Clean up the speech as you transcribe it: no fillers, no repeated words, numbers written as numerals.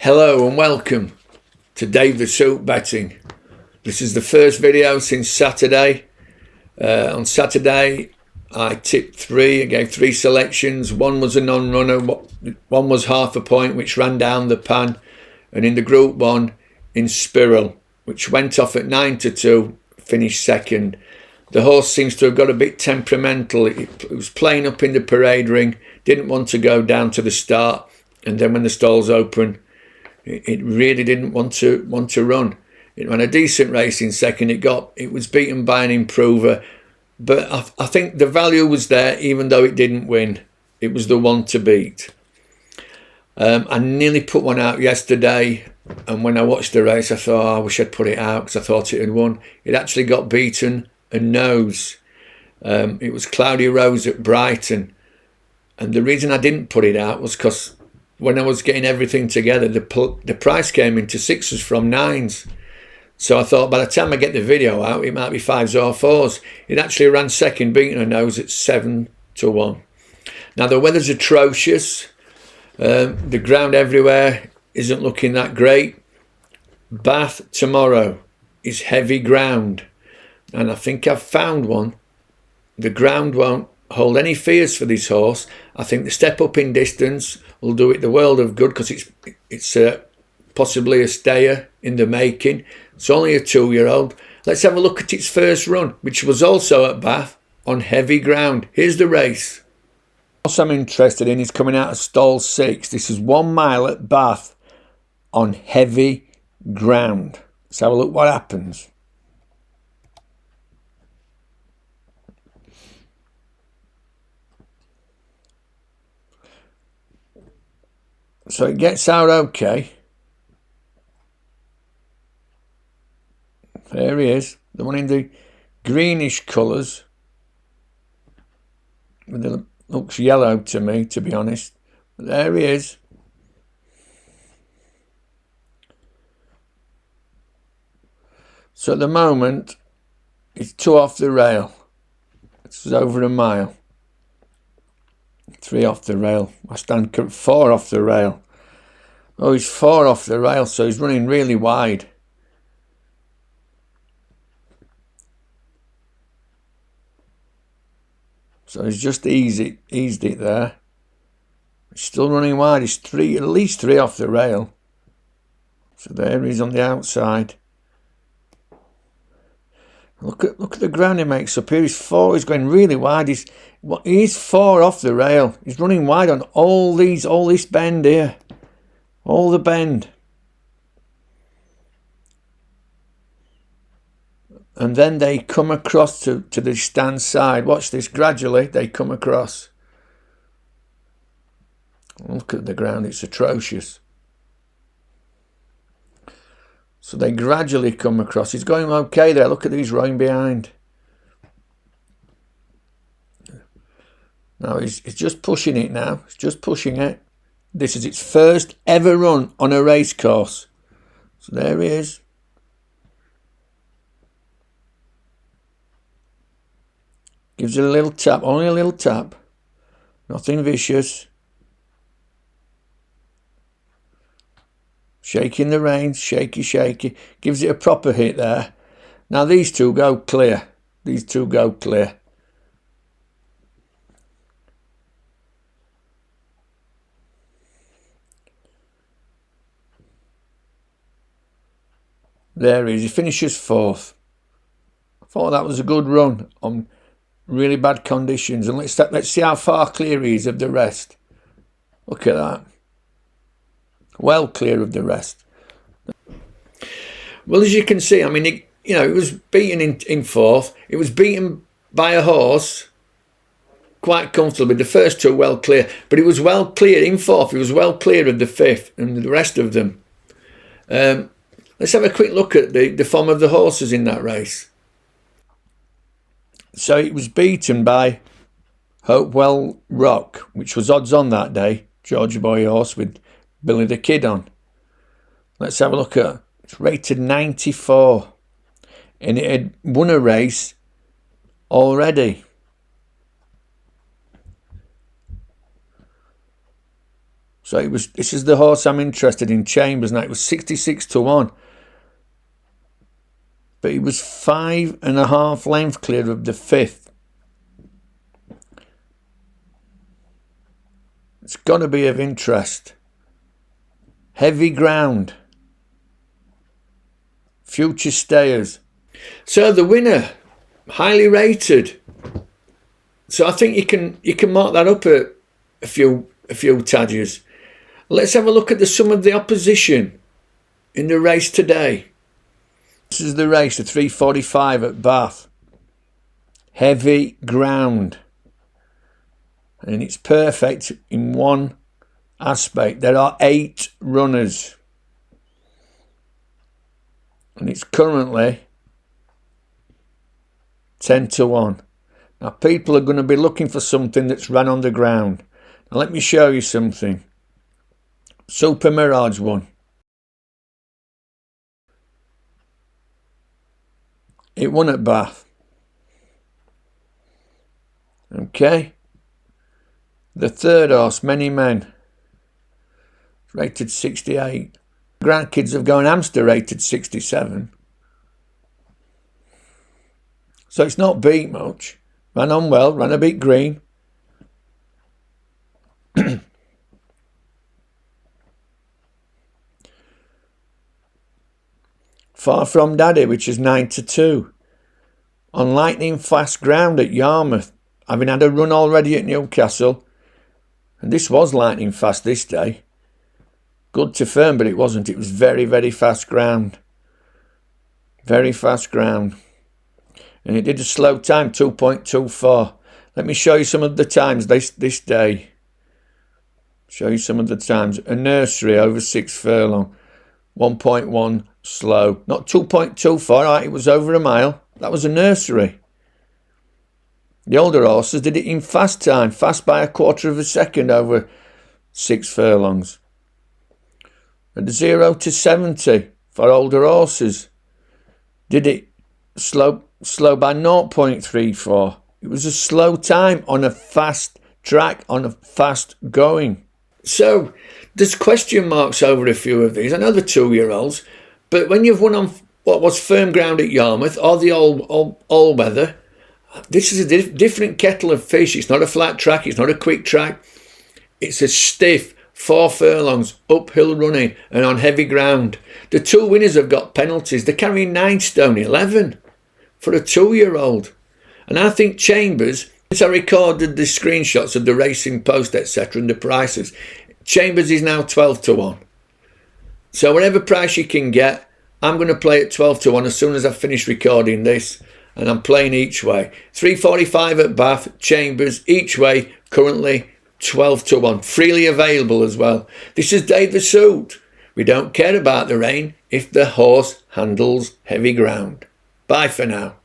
Hello and welcome to Dave the Soup Betting. This is the first video since Saturday. On Saturday I tipped three. I gave three selections. One was a non-runner, one was half a point which ran down the pan, and in the group one Inspiral, which went off at 9-2, finished second. The horse seems to have got a bit temperamental. It was playing up in the parade ring, didn't want to go down to the start, and then when the stalls open, it really didn't want to run. It ran a decent race in second. It was beaten by an improver, but I think the value was there, even though it didn't win. It was the one to beat. I nearly put one out yesterday, and when I watched the race, I thought, I wish I'd put it out because I thought it had won. It actually got beaten a nose. It was Cloudy Rose at Brighton, and the reason I didn't put it out was because when I was getting everything together, the price came into sixes from nines. So I thought by the time I get the video out, it might be fives or fours. It actually ran second, beating a nose at 7-1. Now the weather's atrocious. The ground everywhere isn't looking that great. Bath tomorrow is heavy ground, and I think I've found one. The ground won't hold any fears for this horse. I think the step up in distance will do it the world of good, because it's possibly a stayer in the making. It's only a 2-year-old. Let's have a look at its first run, which was also at Bath on heavy ground. Here's the race. The horse I'm interested in is coming out of stall 6. This is 1 mile at Bath on heavy ground. Let's have a look what happens. So it gets out okay. There he is, the one in the greenish colours. It looks yellow to me, to be honest. But there he is. So at the moment, it's 2 off the rail. It's over a mile. 3 off the rail. I stand 4 off the rail. Oh, he's 4 off the rail, so he's running really wide. So he's just eased it there. He's still running wide. He's at least 3 off the rail. So there he is on the outside. Look at the ground he makes up here. He's 4. He's going really wide. He's 4 off the rail. He's running wide on all this bend here. All the bend. And then they come across to the stand side. Watch this. Gradually they come across. Look at the ground. It's atrocious. So they gradually come across. He's going okay there. Look at these rowing behind. Now he's just pushing it now. He's just pushing it. This is its first ever run on a race course. So there he is. Gives it a little tap. Only a little tap. Nothing vicious. Shaking the reins, shaky. Gives it a proper hit there. Now these two go clear. These two go clear. There he is. He finishes 4th. I thought that was a good run on really bad conditions. And let's see how far clear he is of the rest. Look at that. Well clear of the rest. Well, as you can see, I mean, it was beaten in 4th. It was beaten by a horse quite comfortably. The first 2 well clear, but it was well clear in 4th. It was well clear of the 5th and the rest of them. Let's have a quick look at the form of the horses in that race. So it was beaten by Hopewell Rock, which was odds on that day. Georgia Boy horse with Billy the Kid on. Let's have a look at it. It's rated 94. And it had won a race already. So this is the horse I'm interested in, Chambers. Now it was 66-1. But he was 5.5 lengths clear of the 5th. It's got to be of interest. Heavy Ground. Future Stayers. So the winner, highly rated. So I think you can mark that up a few tadges. Let's have a look at some of the opposition in the race today. This is the race, the 3:45 at Bath. Heavy Ground. And it's perfect in one aspect. There are 8 runners. And it's currently 10-1. Now people are going to be looking for something that's ran on the ground. Now let me show you something. Super Mirage won. It won at Bath. Okay. The third horse, Many Men, rated 68. Grandkids of Going Hamster rated 67. So it's not beat much. Ran on well, ran a bit green. Far From Daddy, which is 9-2. On lightning fast ground at Yarmouth, having had a run already at Newcastle. And this was lightning fast this day. Good to firm, but it wasn't. It was very, very fast ground. Very fast ground. And it did a slow time, 2.24. Let me show you some of the times this day. Show you some of the times. A nursery over 6 furlong. 1.1 slow. Not 2.24, right, it was over a mile. That was a nursery. The older horses did it in fast time. Fast by a quarter of a second over 6 furlongs. At 0 to 70 for older horses. Did it slow by 0.34. It was a slow time on a fast track, on a fast going. So there's question marks over a few of these. I know the 2-year-olds, but when you've won on what was firm ground at Yarmouth or the all weather, this is a different kettle of fish. It's not a flat track. It's not a quick track. It's a stiff 4 furlongs, uphill running and on heavy ground. The 2 winners have got penalties. They're carrying 9 stone 11 for a 2-year-old. And I think Chambers, since I recorded the screenshots of the Racing Post, etc., and the prices, Chambers is now 12-1. So whatever price you can get, I'm going to play at 12-1 as soon as I finish recording this. And I'm playing each way. 3:45 at Bath, Chambers, each way, currently 12-1. Freely available as well. This is Dave the Suit. We don't care about the rain if the horse handles heavy ground. Bye for now.